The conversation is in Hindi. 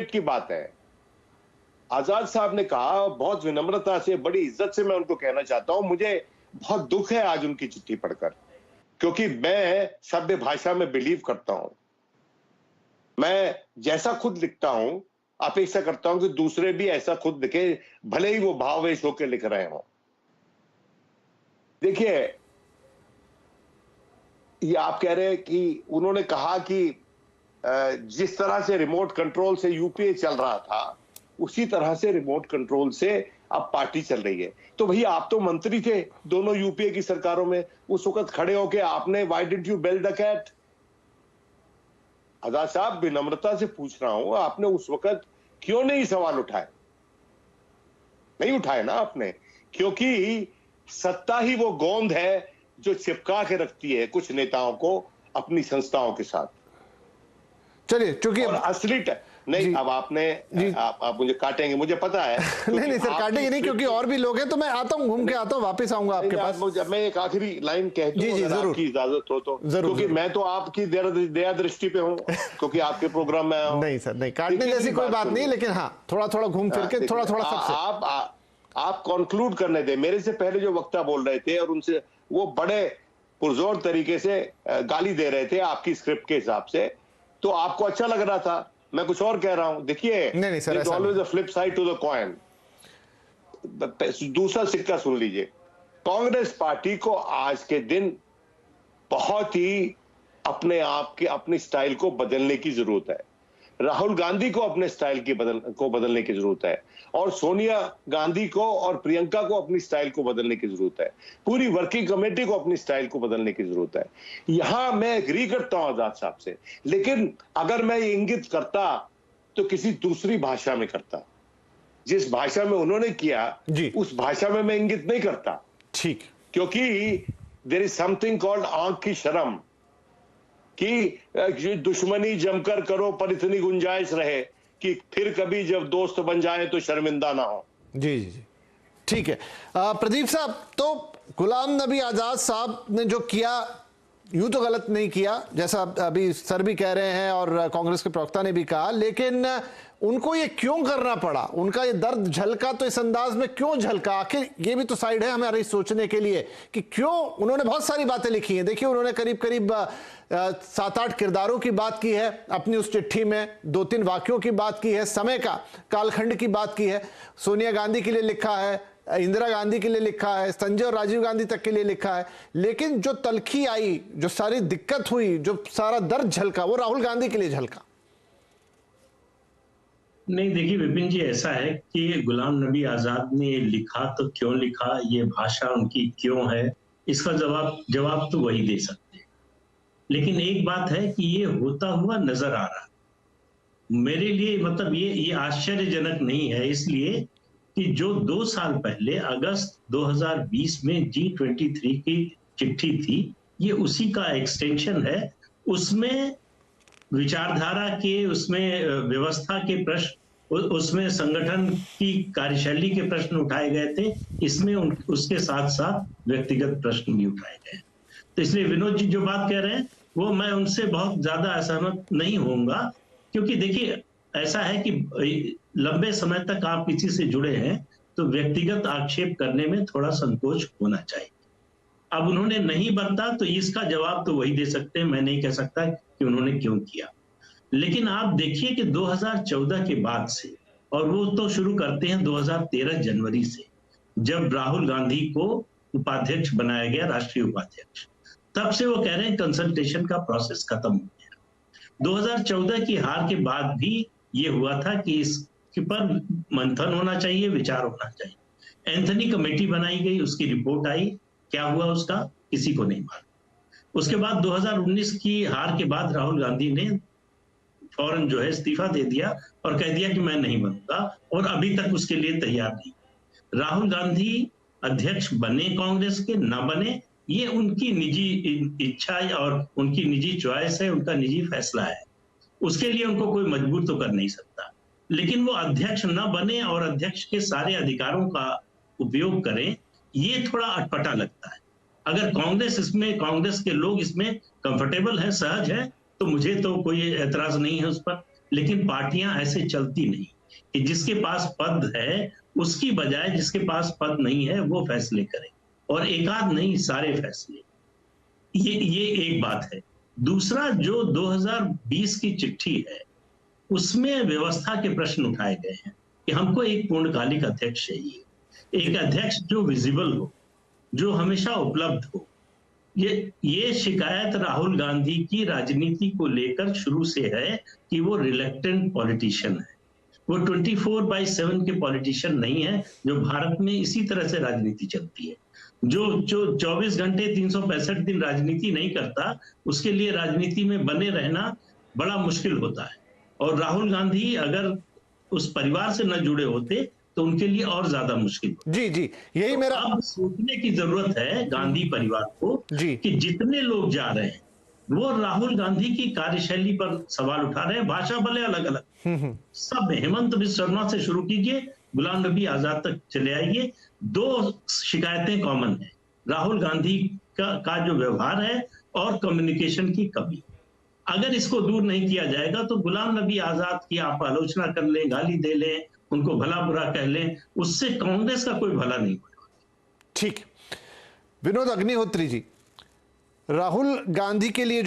रिस्पेक्ट की बात है। आजाद साहब ने कहा, बहुत विनम्रता से, बड़ी इज्जत से मैं उनको कहना चाहता हूं, मुझे बहुत दुख है आज उनकी चिट्ठी पढ़कर, क्योंकि मैं सभ्य भाषा में बिलीव करता हूं। मैं जैसा खुद लिखता हूं, अपेक्षा करता हूं कि दूसरे भी ऐसा खुद लिखे, भले ही वो भाववेश होकर लिख रहे हों। देखिए, ये आप कह रहे हैं कि उन्होंने कहा कि जिस तरह से रिमोट कंट्रोल से यूपीए चल रहा था, उसी तरह से रिमोट कंट्रोल से अब पार्टी चल रही है। तो भैया, आप तो मंत्री थे दोनों यूपीए की सरकारों में, उस वक्त खड़े होके आपने why didn't you bell the cat? Azad साहब, विनम्रता से पूछ रहा हूं, आपने उस वक्त क्यों नहीं सवाल उठाए? नहीं उठाए ना आपने, क्योंकि सत्ता ही वो गोंद है जो चिपका के रखती है कुछ नेताओं को अपनी संस्थाओं के साथ। चलिए, चूंकि असली नहीं, अब आपने आप मुझे काटेंगे, मुझे पता है। नहीं सर, काटेंगे नहीं, क्योंकि और भी लोग हैं, तो मैं आता हूं, घूम के आता हूं, वापस आऊंगा आपके पास। मैं एक आखिरी लाइन कह दूं, अगर आपकी इजाजत हो तो, क्योंकि मैं तो आपकी दया दृष्टि पे हूं, क्योंकि आपके प्रोग्राम में आया हूं। नहीं सर, नहीं, काटने जैसी कोई बात नहीं, लेकिन हाँ, थोड़ा थोड़ा घूम फिर के, थोड़ा थोड़ा सबसे आप कंक्लूड करने दे। मेरे से पहले जो वक्ता बोल रहे थे और उनसे वो बड़े पुरजोर तरीके से गाली दे रहे थे आपकी स्क्रिप्ट के हिसाब से, तो आपको अच्छा लग रहा था, मैं कुछ और कह रहा हूं। देखिए, there's always a flip side to the coin। दूसरा सिक्का सुन लीजिए। कांग्रेस पार्टी को आज के दिन बहुत ही अपने आप के अपनी स्टाइल को बदलने की जरूरत है। राहुल गांधी को अपने स्टाइल को बदलने की जरूरत है, और सोनिया गांधी को और प्रियंका को अपनी स्टाइल को बदलने की जरूरत है। पूरी वर्किंग कमेटी को अपनी स्टाइल को बदलने की जरूरत है। यहां मैं एग्री करता हूं आजाद साहब से, लेकिन अगर मैं इंगित करता तो किसी दूसरी भाषा में करता। जिस भाषा में उन्होंने किया, उस भाषा में मैं इंगित नहीं करता। ठीक, क्योंकि देयर इज समथिंग कॉल्ड आंख की शर्म, कि दुश्मनी जमकर करो पर इतनी गुंजाइश रहे कि फिर कभी जब दोस्त बन जाए तो शर्मिंदा ना हो। जी जी जी, ठीक है। प्रदीप साहब, तो गुलाम नबी आजाद साहब ने जो किया, यूं तो गलत नहीं किया, जैसा अभी सर भी कह रहे हैं और कांग्रेस के प्रवक्ता ने भी कहा, लेकिन उनको ये क्यों करना पड़ा? उनका ये दर्द झलका तो इस अंदाज में क्यों झलका? आखिर ये भी तो साइड है हमारे सोचने के लिए कि क्यों। उन्होंने बहुत सारी बातें लिखी हैं। देखिए, उन्होंने करीब करीब 7-8 किरदारों की बात की है अपनी उस चिट्ठी में, 2-3 वाक्यों की बात की है, समय का कालखंड की बात की है। सोनिया गांधी के लिए लिखा है, इंदिरा गांधी के लिए लिखा है, संजय और राजीव गांधी तक के लिए लिखा है, लेकिन जो तलखी आई, जो सारी दिक्कत हुई, जो सारा दर्द झलका, वो राहुल गांधी के लिए झलका। नहीं, देखिए विपिन जी, ऐसा है कि गुलाम नबी आजाद ने लिखा तो क्यों लिखा, ये भाषा उनकी क्यों है, इसका जवाब तो वही दे सकते हैं। लेकिन एक बात है कि ये होता हुआ नजर आ रहा मेरे लिए, मतलब ये आश्चर्यजनक नहीं है, इसलिए कि जो 2 साल पहले अगस्त 2020 में G23 की चिट्ठी थी, ये उसी का एक्सटेंशन है। उसमें विचारधारा के, उसमें व्यवस्था के प्रश्न, उसमें संगठन की कार्यशैली के प्रश्न उठाए गए थे। इसमें उसके साथ साथ व्यक्तिगत प्रश्न भी उठाए गए। तो इसलिए विनोद जी जो बात कह रहे हैं, वो मैं उनसे बहुत ज्यादा असहमत नहीं होऊंगा, क्योंकि देखिए ऐसा है कि लंबे समय तक आप किसी से जुड़े हैं तो व्यक्तिगत आक्षेप करने में थोड़ा संकोच होना चाहिए। अब उन्होंने नहीं बरता तो इसका जवाब तो वही दे सकते हैं, मैं नहीं कह सकता कि उन्होंने क्यों किया। लेकिन आप देखिए कि 2014 के बाद से, और वो तो शुरू करते हैं 2013 जनवरी से, जब राहुल गांधी को उपाध्यक्ष बनाया गया, राष्ट्रीय उपाध्यक्ष, तब से वो कह रहे हैं कंसल्टेशन का प्रोसेस खत्म हो गया। 2014 की हार के बाद भी ये हुआ था कि इसके पर मंथन होना चाहिए, विचार होना चाहिए। एंथनी कमेटी बनाई गई, उसकी रिपोर्ट आई, क्या हुआ उसका किसी को नहीं मालूम। उसके बाद 2019 की हार के बाद राहुल गांधी ने फौरन जो है इस्तीफा दे दिया और कह दिया कि मैं नहीं बनूंगा, और अभी तक उसके लिए तैयार नहीं। राहुल गांधी अध्यक्ष बने कांग्रेस के, ना बने, ये उनकी निजी इच्छा और उनकी निजी चॉइस है, उनका निजी फैसला है। उसके लिए उनको कोई मजबूर तो कर नहीं सकता। लेकिन वो अध्यक्ष न बने और अध्यक्ष के सारे अधिकारों का उपयोग करें, ये थोड़ा अटपटा लगता है। अगर कांग्रेस के लोग इसमें कंफर्टेबल है, सहज है, तो मुझे तो कोई एतराज नहीं है उस पर। लेकिन पार्टियां ऐसे चलती नहीं कि जिसके पास पद है उसकी बजाय जिसके पास पद नहीं है वो फैसले करे, और एकाध नहीं सारे फैसले। ये एक बात है। दूसरा, जो 2020 की चिट्ठी है उसमें व्यवस्था के प्रश्न उठाए गए हैं कि हमको एक पूर्णकालिक अध्यक्ष चाहिए, एक अध्यक्ष जो विजिबल हो, जो हमेशा उपलब्ध हो। ये शिकायत राहुल गांधी की राजनीति को लेकर शुरू से है कि वो रिलेक्टेंट पॉलिटिशियन है, वो 24/7 के पॉलिटिशियन नहीं है जो भारत में इसी तरह से राजनीति चलती है। जो 24 घंटे 365 दिन राजनीति नहीं करता, उसके लिए राजनीति में बने रहना बड़ा मुश्किल होता है। और राहुल गांधी अगर उस परिवार से न जुड़े होते तो उनके लिए और ज्यादा मुश्किल होता। जी जी, यही तो मेरा अब सोचने की जरूरत है गांधी परिवार को कि जितने लोग जा रहे हैं वो राहुल गांधी की कार्यशैली पर सवाल उठा रहे हैं, भाषा भले अलग अलग, सब हेमंत बिस्वा शर्मा से शुरू कीजिए, गुलाम नबी आजाद तक चले आइए। दो शिकायतें कॉमन है, राहुल गांधी का जो व्यवहार है और कम्युनिकेशन की कमी। अगर इसको दूर नहीं किया जाएगा तो गुलाम नबी आजाद की आप आलोचना कर लें, गाली दे लें, उनको भला बुरा कह लें, उससे कांग्रेस का कोई भला नहीं होगा। ठीक। विनोद अग्निहोत्री जी, राहुल गांधी के लिए जो